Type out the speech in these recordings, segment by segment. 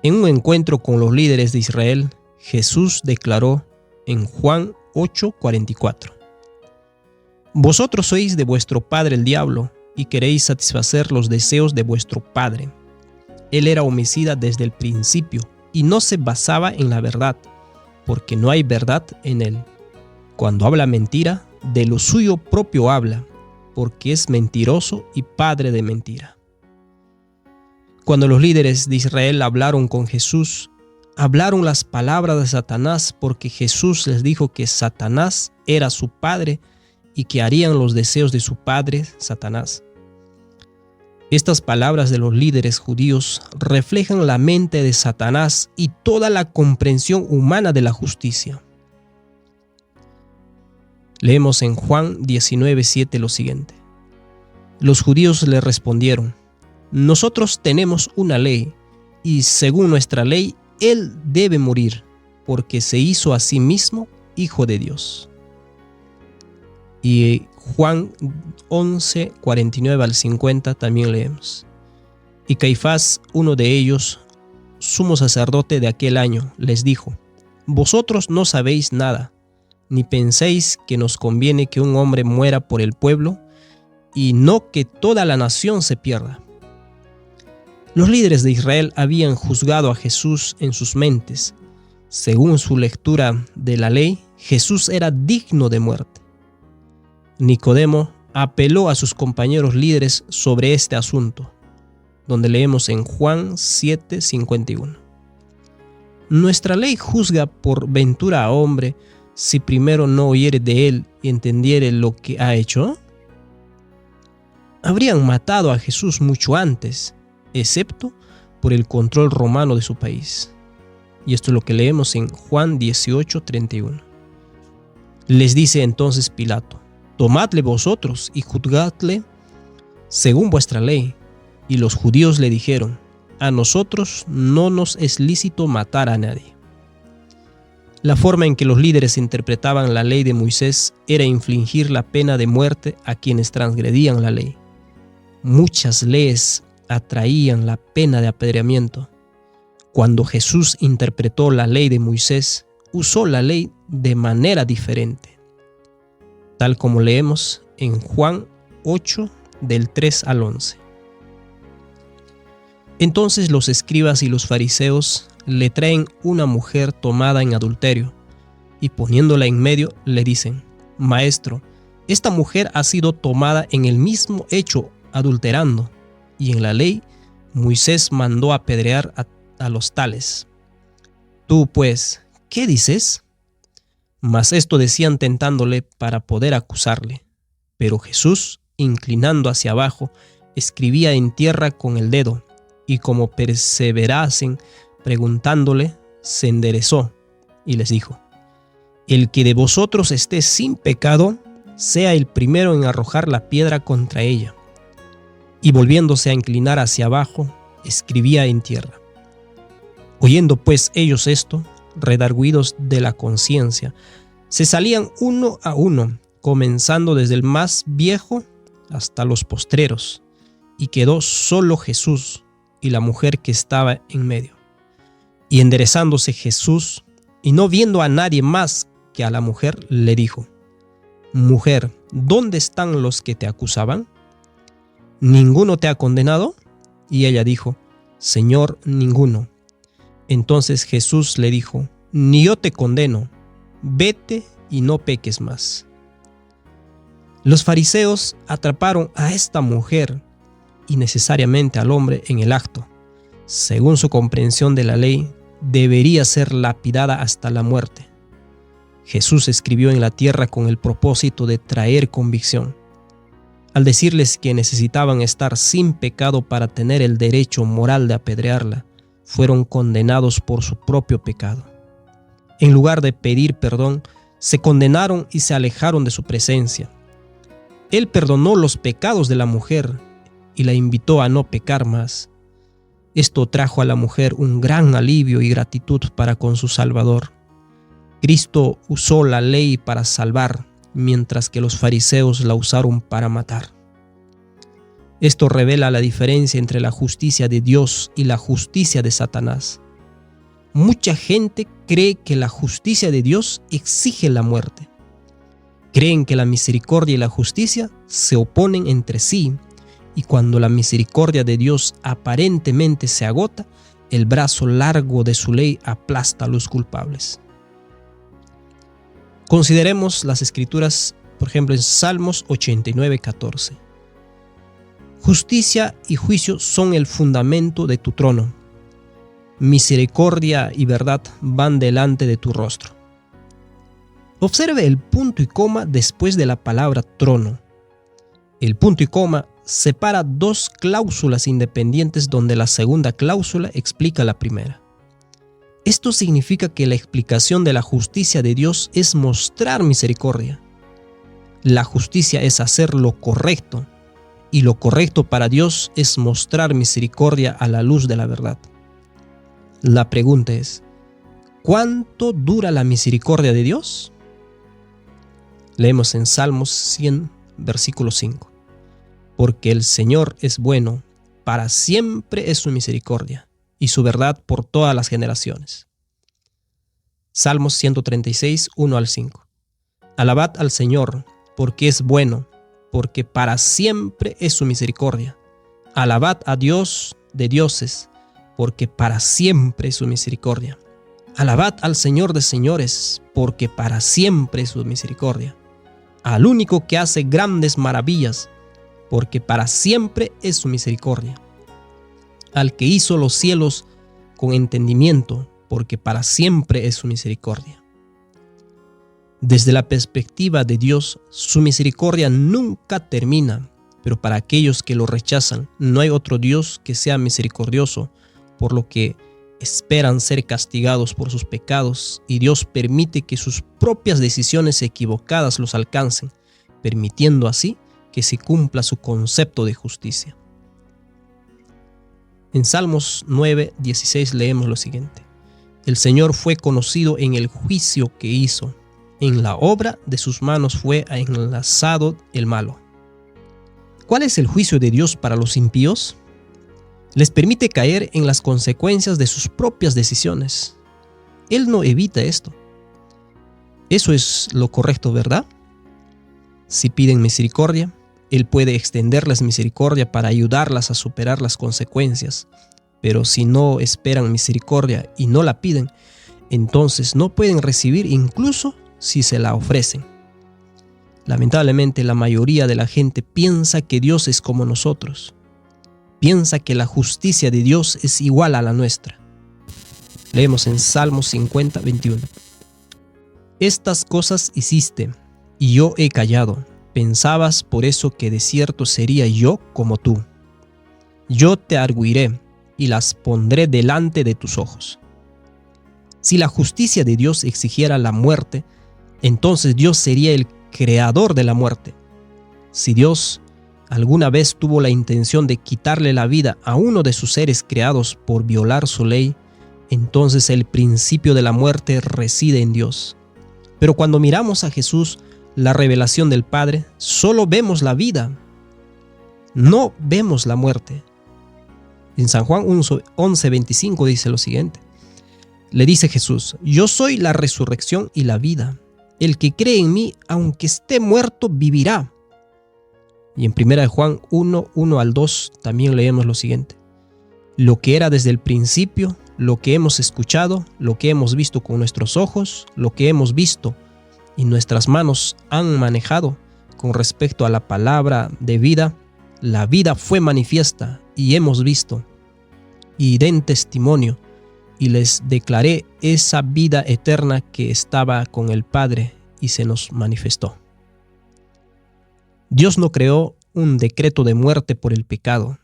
En un encuentro con los líderes de Israel, Jesús declaró en Juan 8:44: Vosotros sois de vuestro padre el diablo, y queréis satisfacer los deseos de vuestro padre. Él era homicida desde el principio, y no se basaba en la verdad, porque no hay verdad en él. Cuando habla mentira, de lo suyo propio habla, porque es mentiroso y padre de mentira. Cuando los líderes de Israel hablaron con Jesús, hablaron las palabras de Satanás, porque Jesús les dijo que Satanás era su padre y que harían los deseos de su padre, Satanás. Estas palabras de los líderes judíos reflejan la mente de Satanás y toda la comprensión humana de la justicia. Leemos en Juan 19:7 lo siguiente: Los judíos le respondieron: Nosotros tenemos una ley, y según nuestra ley, él debe morir, porque se hizo a sí mismo hijo de Dios. Y Juan 11:49 al 50 también leemos: Y Caifás, uno de ellos, sumo sacerdote de aquel año, les dijo: Vosotros no sabéis nada, ni penséis que nos conviene que un hombre muera por el pueblo, y no que toda la nación se pierda. Los líderes de Israel habían juzgado a Jesús en sus mentes. Según su lectura de la ley, Jesús era digno de muerte. Nicodemo apeló a sus compañeros líderes sobre este asunto, donde leemos en Juan 7:51. Nuestra ley juzga por ventura a hombre si primero no oyere de él y entendiere lo que ha hecho. Habrían matado a Jesús mucho antes, excepto por el control romano de su país. Y esto es lo que leemos en Juan 18:31. Les dice entonces Pilato: Tomadle vosotros y juzgadle según vuestra ley. Y los judíos le dijeron: A nosotros no nos es lícito matar a nadie. La forma en que los líderes interpretaban la ley de Moisés era infligir la pena de muerte a quienes transgredían la ley. Muchas leyes atraían la pena de apedreamiento. Cuando Jesús interpretó la ley de Moisés, usó la ley de manera diferente, tal como leemos en Juan 8, del 3 al 11. Entonces los escribas y los fariseos le traen una mujer tomada en adulterio, y poniéndola en medio le dicen: Maestro, esta mujer ha sido tomada en el mismo hecho adulterando, y en la ley Moisés mandó apedrear a los tales. Tú pues, ¿qué dices? Mas esto decían tentándole para poder acusarle. Pero Jesús, inclinando hacia abajo, escribía en tierra con el dedo, y como perseverasen preguntándole, se enderezó y les dijo: El que de vosotros esté sin pecado, sea el primero en arrojar la piedra contra ella. Y volviéndose a inclinar hacia abajo, escribía en tierra. Oyendo pues ellos esto, redargüidos de la conciencia, se salían uno a uno, comenzando desde el más viejo hasta los postreros, y quedó solo Jesús y la mujer que estaba en medio. Y enderezándose Jesús, y no viendo a nadie más que a la mujer, le dijo: Mujer, ¿dónde están los que te acusaban? ¿Ninguno te ha condenado? Y ella dijo: Señor, ninguno. Entonces Jesús le dijo: Ni yo te condeno, vete y no peques más. Los fariseos atraparon a esta mujer y necesariamente al hombre en el acto. Según su comprensión de la ley, debería ser lapidada hasta la muerte. Jesús escribió en la tierra con el propósito de traer convicción. Al decirles que necesitaban estar sin pecado para tener el derecho moral de apedrearla, fueron condenados por su propio pecado. En lugar de pedir perdón, se condenaron y se alejaron de su presencia. Él perdonó los pecados de la mujer y la invitó a no pecar más. Esto trajo a la mujer un gran alivio y gratitud para con su Salvador. Cristo usó la ley para salvar, mientras que los fariseos la usaron para matar. Esto revela la diferencia entre la justicia de Dios y la justicia de Satanás. Mucha gente cree que la justicia de Dios exige la muerte. Creen que la misericordia y la justicia se oponen entre sí, y cuando la misericordia de Dios aparentemente se agota, el brazo largo de su ley aplasta a los culpables. Consideremos las escrituras, por ejemplo, en Salmos 89:14. Justicia y juicio son el fundamento de tu trono. Misericordia y verdad van delante de tu rostro. Observe el punto y coma después de la palabra trono. El punto y coma separa dos cláusulas independientes donde la segunda cláusula explica la primera. Esto significa que la explicación de la justicia de Dios es mostrar misericordia. La justicia es hacer lo correcto, y lo correcto para Dios es mostrar misericordia a la luz de la verdad. La pregunta es, ¿cuánto dura la misericordia de Dios? Leemos en Salmos 100, versículo 5. Porque el Señor es bueno, para siempre es su misericordia, y su verdad por todas las generaciones. Salmos 136, 1 al 5. Alabad al Señor, porque es bueno, porque para siempre es su misericordia. Alabad a Dios de dioses, porque para siempre es su misericordia. Alabad al Señor de señores, porque para siempre es su misericordia. Al único que hace grandes maravillas, porque para siempre es su misericordia. Al que hizo los cielos con entendimiento, porque para siempre es su misericordia. Desde la perspectiva de Dios, su misericordia nunca termina, pero para aquellos que lo rechazan, no hay otro Dios que sea misericordioso, por lo que esperan ser castigados por sus pecados, y Dios permite que sus propias decisiones equivocadas los alcancen, permitiendo así que se cumpla su concepto de justicia. En Salmos 9:16 leemos lo siguiente: El Señor fue conocido en el juicio que hizo, en la obra de sus manos fue enlazado el malo. ¿Cuál es el juicio de Dios para los impíos? Les permite caer en las consecuencias de sus propias decisiones. Él no evita esto. Eso es lo correcto, ¿verdad? Si piden misericordia, Él puede extenderles misericordia para ayudarlas a superar las consecuencias. Pero si no esperan misericordia y no la piden, entonces no pueden recibir incluso si se la ofrecen. Lamentablemente, la mayoría de la gente piensa que Dios es como nosotros. Piensa que la justicia de Dios es igual a la nuestra. Leemos en Salmos 50:21. Estas cosas hiciste, y yo he callado. Pensabas por eso que de cierto sería yo como tú. Yo te arguiré y las pondré delante de tus ojos. Si la justicia de Dios exigiera la muerte, entonces Dios sería el creador de la muerte. Si Dios alguna vez tuvo la intención de quitarle la vida a uno de sus seres creados por violar su ley, entonces el principio de la muerte reside en Dios. Pero cuando miramos a Jesús, la revelación del Padre, solo vemos la vida, no vemos la muerte. En San Juan 11:25 dice lo siguiente: Le dice Jesús: Yo soy la resurrección y la vida. El que cree en mí, aunque esté muerto, vivirá. Y en 1 Juan 1:1 al 2 también leemos lo siguiente: Lo que era desde el principio, lo que hemos escuchado, lo que hemos visto con nuestros ojos, lo que hemos visto y nuestras manos han manejado con respecto a la palabra de vida, la vida fue manifiesta y hemos visto, y den testimonio, y les declaré esa vida eterna que estaba con el Padre y se nos manifestó. Dios no creó un decreto de muerte por el pecado.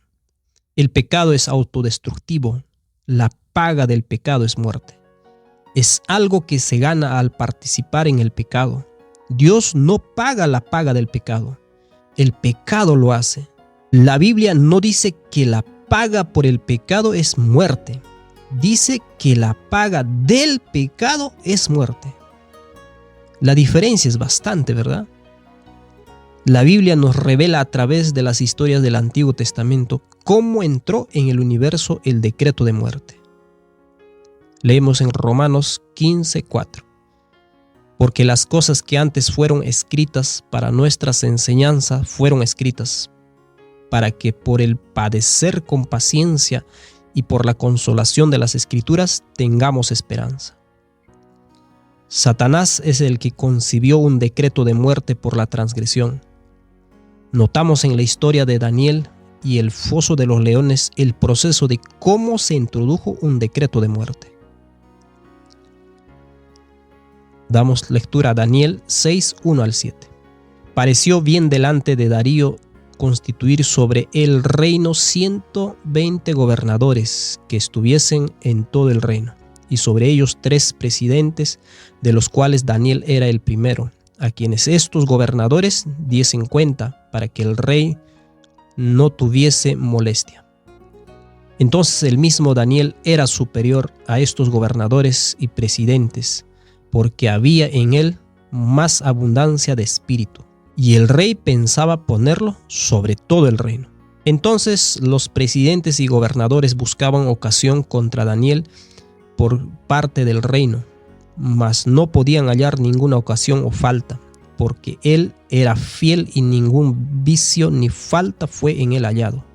El pecado es autodestructivo. La paga del pecado es muerte. Es algo que se gana al participar en el pecado. Dios no paga la paga del pecado. El pecado lo hace. La Biblia no dice que la paga por el pecado es muerte. Dice que la paga del pecado es muerte. La diferencia es bastante, ¿verdad? La Biblia nos revela a través de las historias del Antiguo Testamento cómo entró en el universo el decreto de muerte. Leemos en Romanos 15:4. Porque las cosas que antes fueron escritas para nuestras enseñanzas fueron escritas, para que por el padecer con paciencia y por la consolación de las Escrituras tengamos esperanza. Satanás es el que concibió un decreto de muerte por la transgresión. Notamos en la historia de Daniel y el foso de los leones el proceso de cómo se introdujo un decreto de muerte. Damos lectura a Daniel 6:1-7. Pareció bien delante de Darío constituir sobre el reino 120 gobernadores que estuviesen en todo el reino, y sobre ellos 3 presidentes, de los cuales Daniel era el primero, a quienes estos gobernadores diesen cuenta, para que el rey no tuviese molestia. Entonces el mismo Daniel era superior a estos gobernadores y presidentes, porque había en él más abundancia de espíritu, y el rey pensaba ponerlo sobre todo el reino. Entonces los presidentes y gobernadores buscaban ocasión contra Daniel por parte del reino, mas no podían hallar ninguna ocasión o falta, porque él era fiel y ningún vicio ni falta fue en él hallado.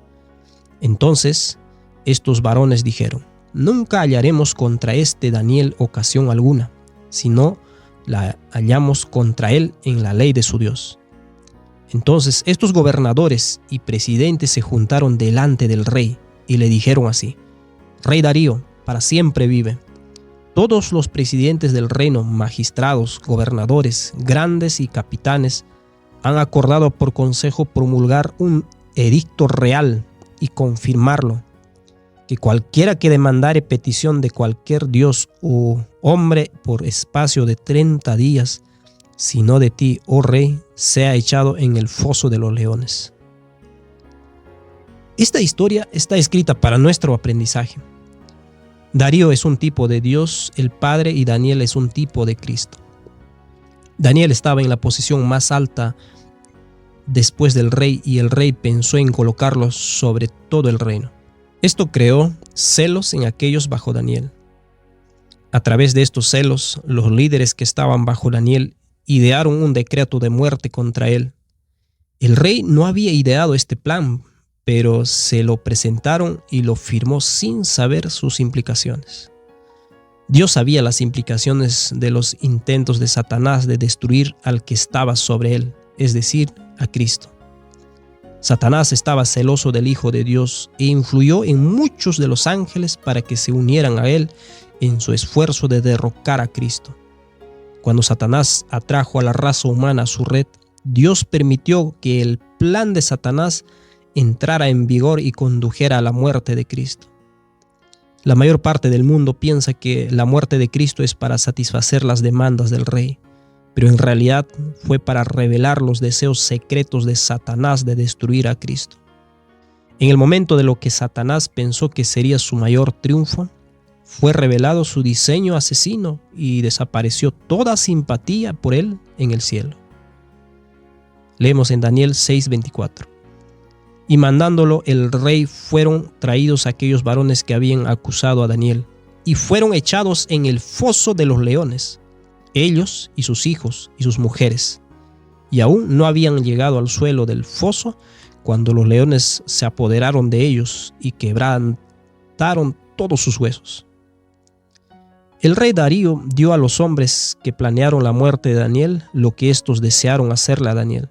Entonces estos varones dijeron: nunca hallaremos contra este Daniel ocasión alguna, sino la hallamos contra él en la ley de su Dios. Entonces estos gobernadores y presidentes se juntaron delante del rey y le dijeron así: Rey Darío, para siempre vive. Todos los presidentes del reino, magistrados, gobernadores, grandes y capitanes, han acordado por consejo promulgar un edicto real y confirmarlo, que cualquiera que demandare petición de cualquier dios o hombre por espacio de 30 días, sino de ti, oh rey, sea echado en el foso de los leones. Esta historia está escrita para nuestro aprendizaje. Darío es un tipo de Dios, el Padre, y Daniel es un tipo de Cristo. Daniel estaba en la posición más alta después del rey, y el rey pensó en colocarlo sobre todo el reino. Esto creó celos en aquellos bajo Daniel. A través de estos celos, los líderes que estaban bajo Daniel idearon un decreto de muerte contra él. El rey no había ideado este plan, pero se lo presentaron y lo firmó sin saber sus implicaciones. Dios sabía las implicaciones de los intentos de Satanás de destruir al que estaba sobre él, es decir, a Cristo. Satanás estaba celoso del Hijo de Dios e influyó en muchos de los ángeles para que se unieran a él en su esfuerzo de derrocar a Cristo. Cuando Satanás atrajo a la raza humana a su red, Dios permitió que el plan de Satanás entrara en vigor y condujera a la muerte de Cristo. La mayor parte del mundo piensa que la muerte de Cristo es para satisfacer las demandas del rey, pero en realidad fue para revelar los deseos secretos de Satanás de destruir a Cristo. En el momento de lo que Satanás pensó que sería su mayor triunfo, fue revelado su diseño asesino y desapareció toda simpatía por él en el cielo. Leemos en Daniel 6:24. Y mandándolo el rey, fueron traídos aquellos varones que habían acusado a Daniel, y fueron echados en el foso de los leones, ellos y sus hijos y sus mujeres, y aún no habían llegado al suelo del foso cuando los leones se apoderaron de ellos y quebrantaron todos sus huesos. El rey Darío dio a los hombres que planearon la muerte de Daniel lo que estos desearon hacerle a Daniel.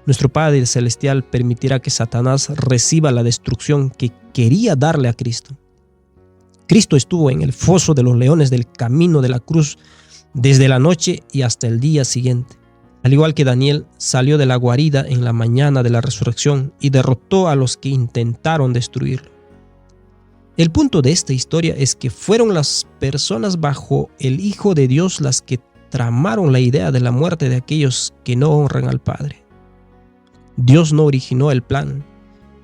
Nuestro Padre Celestial permitirá que Satanás reciba la destrucción que quería darle a Cristo. Cristo estuvo en el foso de los leones del camino de la cruz desde la noche y hasta el día siguiente. Al igual que Daniel, salió de la guarida en la mañana de la resurrección y derrotó a los que intentaron destruirlo. El punto de esta historia es que fueron las personas bajo el Hijo de Dios las que tramaron la idea de la muerte de aquellos que no honran al Padre. Dios no originó el plan,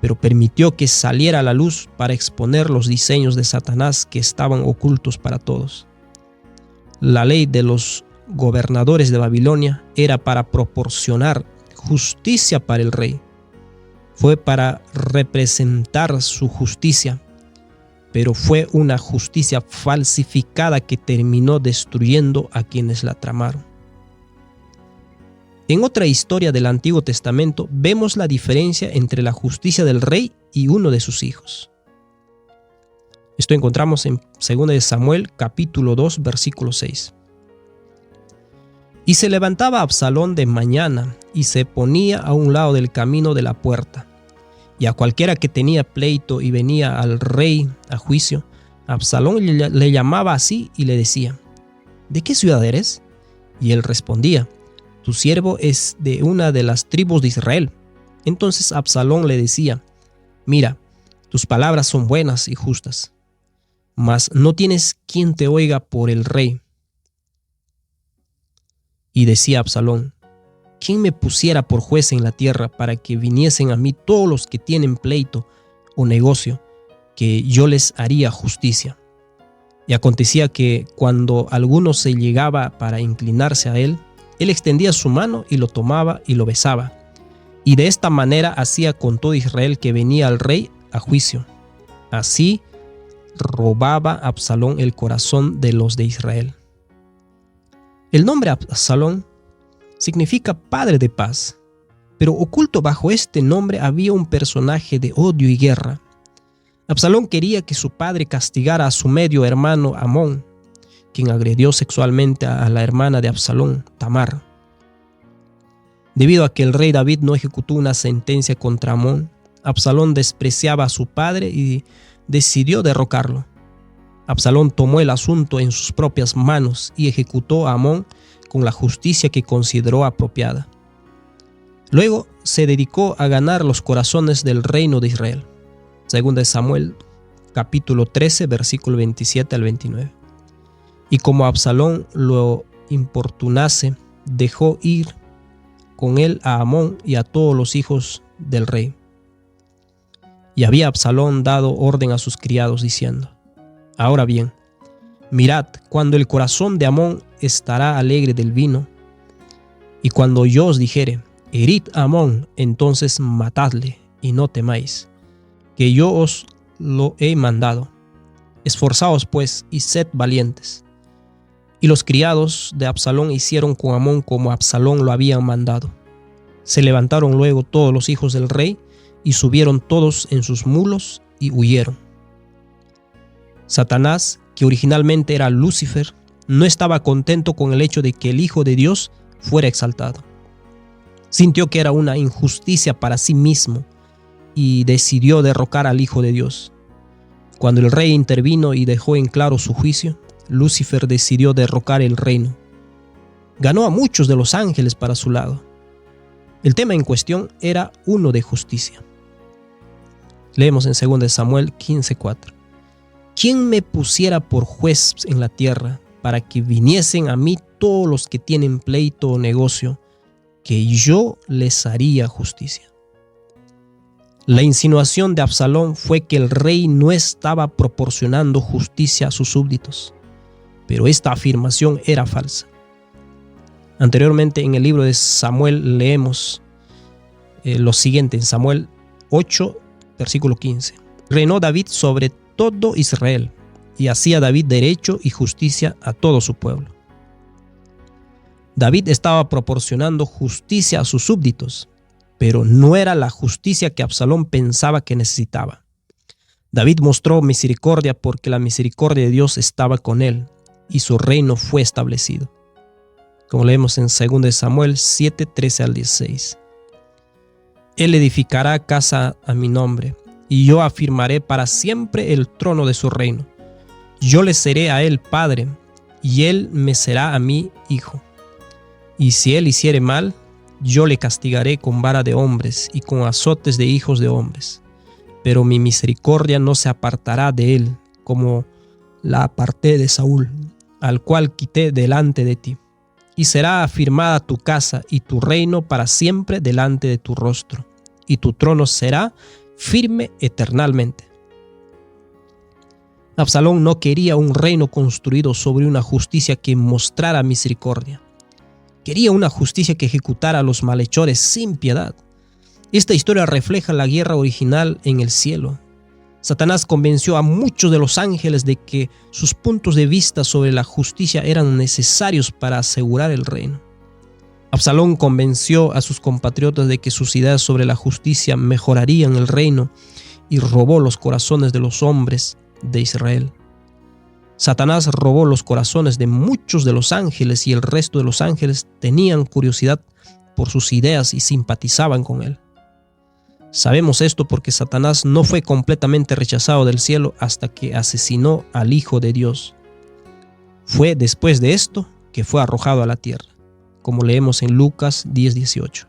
pero permitió que saliera a la luz para exponer los diseños de Satanás que estaban ocultos para todos. La ley de los gobernadores de Babilonia era para proporcionar justicia para el rey. Fue para representar su justicia, pero fue una justicia falsificada que terminó destruyendo a quienes la tramaron. En otra historia del Antiguo Testamento vemos la diferencia entre la justicia del rey y uno de sus hijos. Esto encontramos en 2 Samuel capítulo 2 versículo 6. Y se levantaba Absalón de mañana y se ponía a un lado del camino de la puerta. Y a cualquiera que tenía pleito y venía al rey a juicio, Absalón le llamaba así y le decía: ¿de qué ciudad eres? Y él respondía: tu siervo es de una de las tribus de Israel. Entonces Absalón le decía: mira, tus palabras son buenas y justas, mas no tienes quien te oiga por el rey. Y decía Absalón: ¿quién me pusiera por juez en la tierra para que viniesen a mí todos los que tienen pleito o negocio, que yo les haría justicia? Y acontecía que cuando alguno se llegaba para inclinarse a él extendía su mano y lo tomaba y lo besaba. Y de esta manera hacía con todo Israel que venía al rey a juicio. Así robaba Absalón el corazón de los de Israel. El nombre Absalón significa padre de paz, pero oculto bajo este nombre había un personaje de odio y guerra. Absalón quería que su padre castigara a su medio hermano Amón, quien agredió sexualmente a la hermana de Absalón, Tamar. Debido a que el rey David no ejecutó una sentencia contra Amón, Absalón despreciaba a su padre y decidió derrocarlo. Absalón tomó el asunto en sus propias manos y ejecutó a Amón con la justicia que consideró apropiada. Luego se dedicó a ganar los corazones del reino de Israel. 2 Samuel capítulo 13 versículo 27 al 29. Y como Absalón lo importunase, dejó ir con él a Amón y a todos los hijos del rey. Y había Absalón dado orden a sus criados diciendo: ahora bien, mirad, cuando el corazón de Amón estará alegre del vino, y cuando yo os dijere: herid a Amón, entonces matadle, y no temáis, que yo os lo he mandado. Esforzaos pues y sed valientes. Y los criados de Absalón hicieron con Amón como Absalón lo había mandado. Se levantaron luego todos los hijos del rey y subieron todos en sus mulos y huyeron. Satanás, que originalmente era Lucifer, no estaba contento con el hecho de que el Hijo de Dios fuera exaltado. Sintió que era una injusticia para sí mismo y decidió derrocar al Hijo de Dios. Cuando el rey intervino y dejó en claro su juicio, Lucifer decidió derrocar el reino. Ganó a muchos de los ángeles para su lado. El tema en cuestión era uno de justicia. Leemos en 2 Samuel 15:4. ¿Quién me pusiera por juez en la tierra para que viniesen a mí todos los que tienen pleito o negocio, que yo les haría justicia? La insinuación de Absalón fue que el rey no estaba proporcionando justicia a sus súbditos, pero esta afirmación era falsa. Anteriormente en el libro de Samuel leemos lo siguiente en Samuel 8, versículo 15. Reinó David sobre todo Israel, y hacía David derecho y justicia a todo su pueblo. David estaba proporcionando justicia a sus súbditos, pero no era la justicia que Absalón pensaba que necesitaba. David mostró misericordia porque la misericordia de Dios estaba con él y su reino fue establecido. Como leemos en 2 Samuel 7, 13 al 16. Él edificará casa a mi nombre, y yo afirmaré para siempre el trono de su reino. Yo le seré a él padre, y él me será a mí hijo. Y si él hiciere mal, yo le castigaré con vara de hombres y con azotes de hijos de hombres. Pero mi misericordia no se apartará de él, como la aparté de Saúl, al cual quité delante de ti. Y será afirmada tu casa y tu reino para siempre delante de tu rostro, y tu trono será firme eternalmente. Absalón no quería un reino construido sobre una justicia que mostrara misericordia. Quería una justicia que ejecutara a los malhechores sin piedad. Esta historia refleja la guerra original en el cielo. Satanás convenció a muchos de los ángeles de que sus puntos de vista sobre la justicia eran necesarios para asegurar el reino. Absalón convenció a sus compatriotas de que sus ideas sobre la justicia mejorarían el reino y robó los corazones de los hombres de Israel. Satanás robó los corazones de muchos de los ángeles y el resto de los ángeles tenían curiosidad por sus ideas y simpatizaban con él. Sabemos esto porque Satanás no fue completamente rechazado del cielo hasta que asesinó al Hijo de Dios. Fue después de esto que fue arrojado a la tierra, como leemos en Lucas 10:18.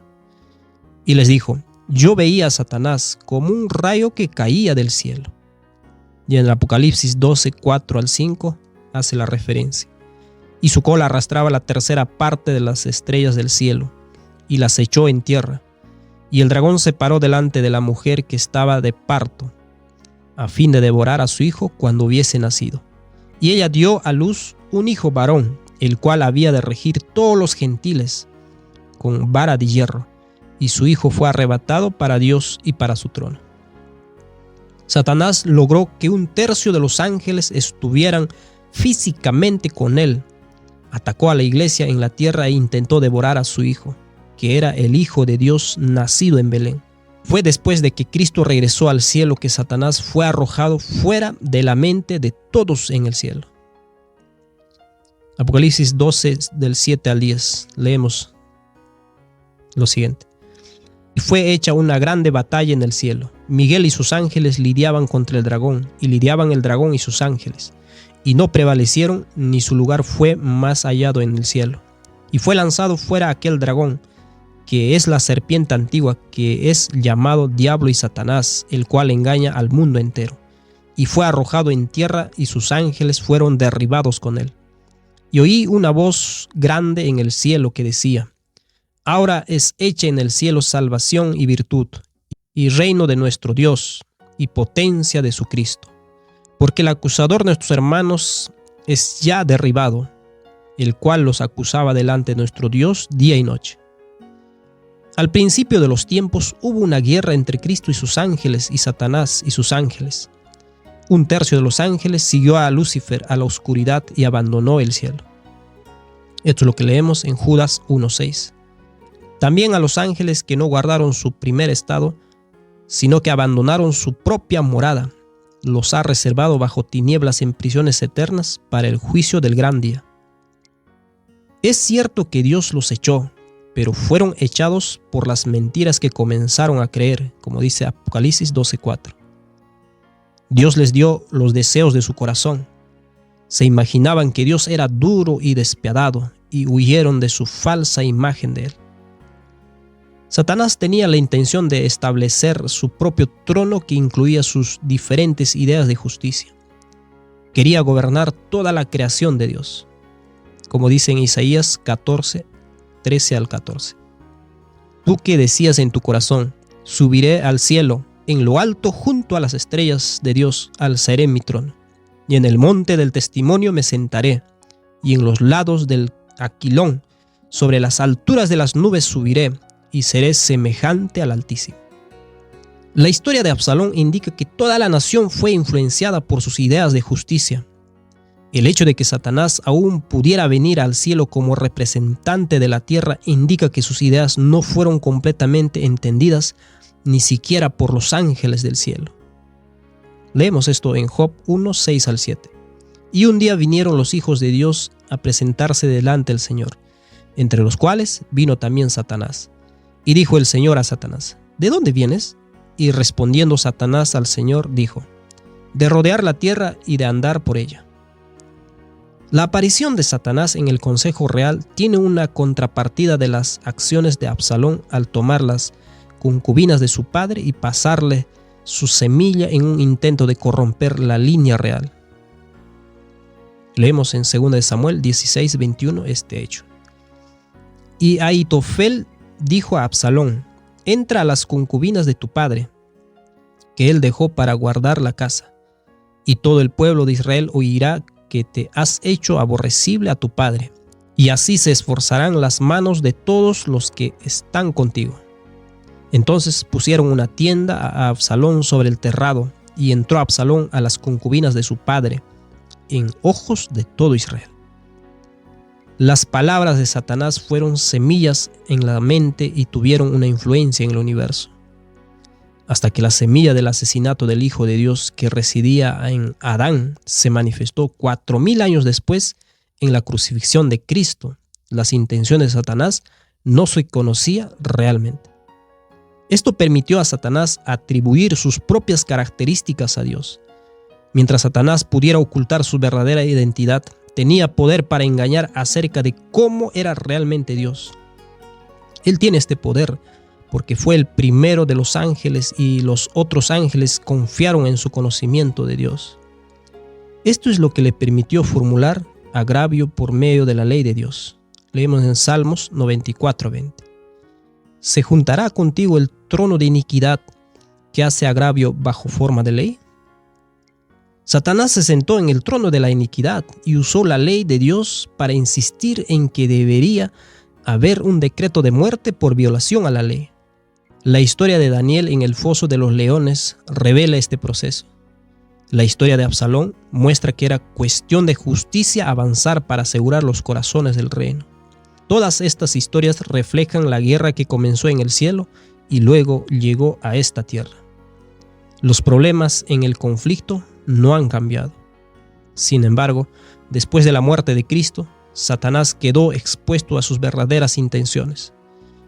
Y les dijo: yo veía a Satanás como un rayo que caía del cielo. Y en el Apocalipsis 12:4-5 hace la referencia. Y su cola arrastraba la tercera parte de las estrellas del cielo, y las echó en tierra. Y el dragón se paró delante de la mujer que estaba de parto, a fin de devorar a su hijo cuando hubiese nacido. Y ella dio a luz un hijo varón, el cual había de regir todos los gentiles con vara de hierro, y su hijo fue arrebatado para Dios y para su trono. Satanás logró que 1/3 de los ángeles estuvieran físicamente con él. Atacó a la iglesia en la tierra e intentó devorar a su hijo, que era el Hijo de Dios nacido en Belén. Fue después de que Cristo regresó al cielo que Satanás fue arrojado fuera de la mente de todos en el cielo. Apocalipsis 12:7-10, leemos lo siguiente. Y fue hecha una grande batalla en el cielo. Miguel y sus ángeles lidiaban contra el dragón, y lidiaban el dragón y sus ángeles, y no prevalecieron, ni su lugar fue más hallado en el cielo. Y fue lanzado fuera aquel dragón, que es la serpiente antigua, que es llamado Diablo y Satanás, el cual engaña al mundo entero. Y fue arrojado en tierra, y sus ángeles fueron derribados con él. Y oí una voz grande en el cielo que decía: ahora es hecha en el cielo salvación y virtud, y reino de nuestro Dios, y potencia de su Cristo. Porque el acusador de nuestros hermanos es ya derribado, el cual los acusaba delante de nuestro Dios día y noche. Al principio de los tiempos hubo una guerra entre Cristo y sus ángeles y Satanás y sus ángeles. 1/3 de los ángeles siguió a Lucifer a la oscuridad y abandonó el cielo. Esto es lo que leemos en Judas 1:6. También a los ángeles que no guardaron su primer estado, sino que abandonaron su propia morada, los ha reservado bajo tinieblas en prisiones eternas para el juicio del gran día. Es cierto que Dios los echó, pero fueron echados por las mentiras que comenzaron a creer, como dice Apocalipsis 12:4. Dios les dio los deseos de su corazón. Se imaginaban que Dios era duro y despiadado y huyeron de su falsa imagen de él. Satanás tenía la intención de establecer su propio trono que incluía sus diferentes ideas de justicia. Quería gobernar toda la creación de Dios, como dice en Isaías 14:13-14. Tú que decías en tu corazón: subiré al cielo, en lo alto junto a las estrellas de Dios alzaré mi trono, y en el monte del testimonio me sentaré, y en los lados del aquilón, sobre las alturas de las nubes subiré, y seré semejante al Altísimo. La historia de Absalón indica que toda la nación fue influenciada por sus ideas de justicia. El hecho de que Satanás aún pudiera venir al cielo como representante de la tierra indica que sus ideas no fueron completamente entendidas ni siquiera por los ángeles del cielo. Leemos esto en Job 1:6-7. Y un día vinieron los hijos de Dios a presentarse delante del Señor, entre los cuales vino también Satanás. Y dijo el Señor a Satanás: ¿de dónde vienes? Y respondiendo Satanás al Señor dijo: de rodear la tierra y de andar por ella. La aparición de Satanás en el Consejo Real tiene una contrapartida de las acciones de Absalón al tomar las concubinas de su padre y pasarle su semilla en un intento de corromper la línea real. Leemos en 2 Samuel 16:21 este hecho. Y Ahitofel dijo a Absalón: entra a las concubinas de tu padre, que él dejó para guardar la casa, y todo el pueblo de Israel oirá que te has hecho aborrecible a tu padre, y así se esforzarán las manos de todos los que están contigo. Entonces pusieron una tienda a Absalón sobre el terrado, y entró Absalón a las concubinas de su padre, en ojos de todo Israel. Las palabras de Satanás fueron semillas en la mente y tuvieron una influencia en el universo, hasta que la semilla del asesinato del Hijo de Dios que residía en Adán se manifestó 4000 años después en la crucifixión de Cristo. Las intenciones de Satanás no se conocía realmente. Esto permitió a Satanás atribuir sus propias características a Dios. Mientras Satanás pudiera ocultar su verdadera identidad, tenía poder para engañar acerca de cómo era realmente Dios. Él tiene este poder porque fue el primero de los ángeles y los otros ángeles confiaron en su conocimiento de Dios. Esto es lo que le permitió formular agravio por medio de la ley de Dios. Leemos en Salmos 94:20. ¿Se juntará contigo el trono de iniquidad que hace agravio bajo forma de ley? Satanás se sentó en el trono de la iniquidad y usó la ley de Dios para insistir en que debería haber un decreto de muerte por violación a la ley. La historia de Daniel en el foso de los leones revela este proceso. La historia de Absalón muestra que era cuestión de justicia avanzar para asegurar los corazones del reino. Todas estas historias reflejan la guerra que comenzó en el cielo y luego llegó a esta tierra. Los problemas en el conflicto no han cambiado. Sin embargo, después de la muerte de Cristo, Satanás quedó expuesto a sus verdaderas intenciones.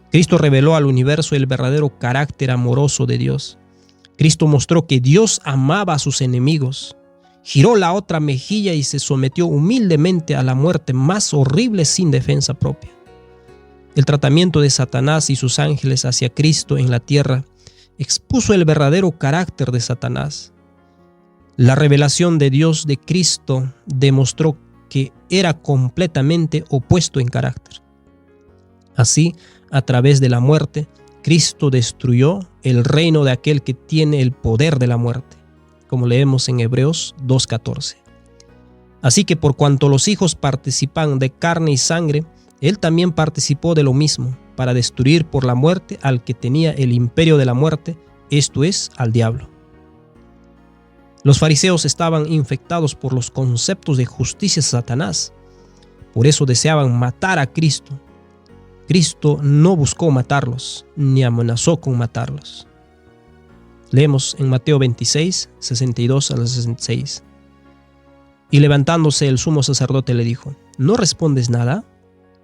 Cristo reveló al universo el verdadero carácter amoroso de Dios. Cristo mostró que Dios amaba a sus enemigos, giró la otra mejilla y se sometió humildemente a la muerte más horrible sin defensa propia. El tratamiento de Satanás y sus ángeles hacia Cristo en la tierra expuso el verdadero carácter de Satanás. La revelación de Dios de Cristo demostró que era completamente opuesto en carácter. Así, a través de la muerte, Cristo destruyó el reino de aquel que tiene el poder de la muerte, como leemos en Hebreos 2:14. Así que por cuanto los hijos participan de carne y sangre, Él también participó de lo mismo, para destruir por la muerte al que tenía el imperio de la muerte, esto es, al diablo. Los fariseos estaban infectados por los conceptos de justicia de Satanás. Por eso deseaban matar a Cristo. Cristo no buscó matarlos, ni amenazó con matarlos. Leemos en Mateo 26, 62 al 66. Y levantándose el sumo sacerdote le dijo: ¿No respondes nada?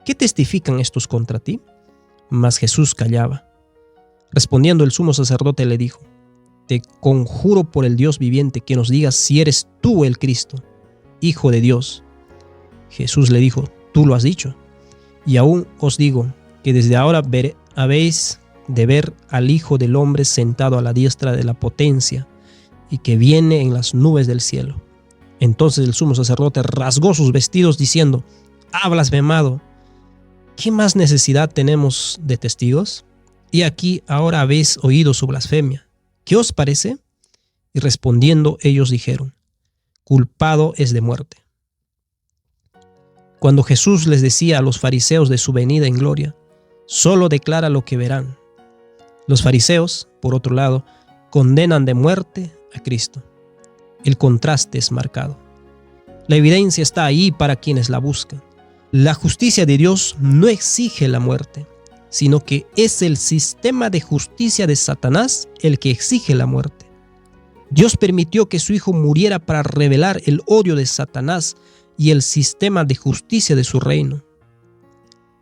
¿Qué testifican estos contra ti? Mas Jesús callaba. Respondiendo el sumo sacerdote le dijo: Te conjuro por el Dios viviente que nos digas si eres tú el Cristo, Hijo de Dios. Jesús le dijo: Tú lo has dicho. Y aún os digo que desde ahora habéis de ver al Hijo del Hombre sentado a la diestra de la potencia y que viene en las nubes del cielo. Entonces el sumo sacerdote rasgó sus vestidos diciendo: ¡Ah, blasfemado! ¿Qué más necesidad tenemos de testigos? Y aquí ahora habéis oído su blasfemia. ¿Qué os parece? Y respondiendo ellos dijeron: culpado es de muerte. Cuando Jesús les decía a los fariseos de su venida en gloria, solo declara lo que verán. Los fariseos, por otro lado, condenan de muerte a Cristo. El contraste es marcado. La evidencia está ahí para quienes la buscan. La justicia de Dios no exige la muerte, sino que es el sistema de justicia de Satanás el que exige la muerte. Dios permitió que su Hijo muriera para revelar el odio de Satanás y el sistema de justicia de su reino.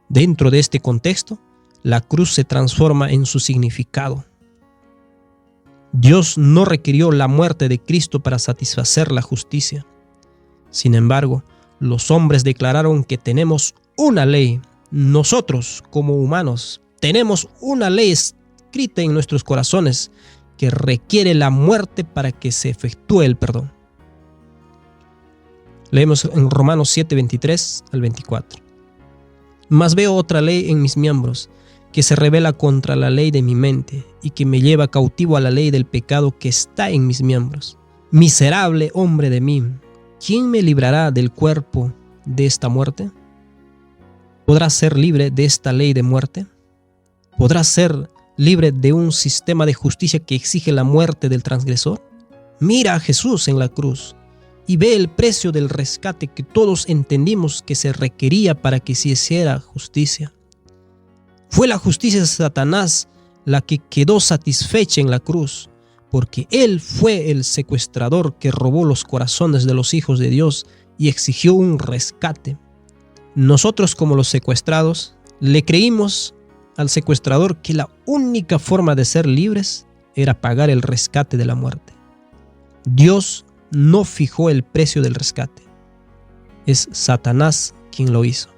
Dentro de este contexto, la cruz se transforma en su significado. Dios no requirió la muerte de Cristo para satisfacer la justicia. Sin embargo, los hombres declararon que tenemos una ley. Nosotros, como humanos, tenemos una ley escrita en nuestros corazones que requiere la muerte para que se efectúe el perdón. Leemos en Romanos 7, 23 al 24. Mas veo otra ley en mis miembros, que se rebela contra la ley de mi mente y que me lleva cautivo a la ley del pecado que está en mis miembros. Miserable hombre de mí, ¿quién me librará del cuerpo de esta muerte? ¿Podrás ser libre de esta ley de muerte? ¿Podrás ser libre de un sistema de justicia que exige la muerte del transgresor? Mira a Jesús en la cruz y ve el precio del rescate que todos entendimos que se requería para que se hiciera justicia. Fue la justicia de Satanás la que quedó satisfecha en la cruz, porque él fue el secuestrador que robó los corazones de los hijos de Dios y exigió un rescate. Nosotros, como los secuestrados, le creímos al secuestrador que la única forma de ser libres era pagar el rescate de la muerte. Dios no fijó el precio del rescate. Es Satanás quien lo hizo.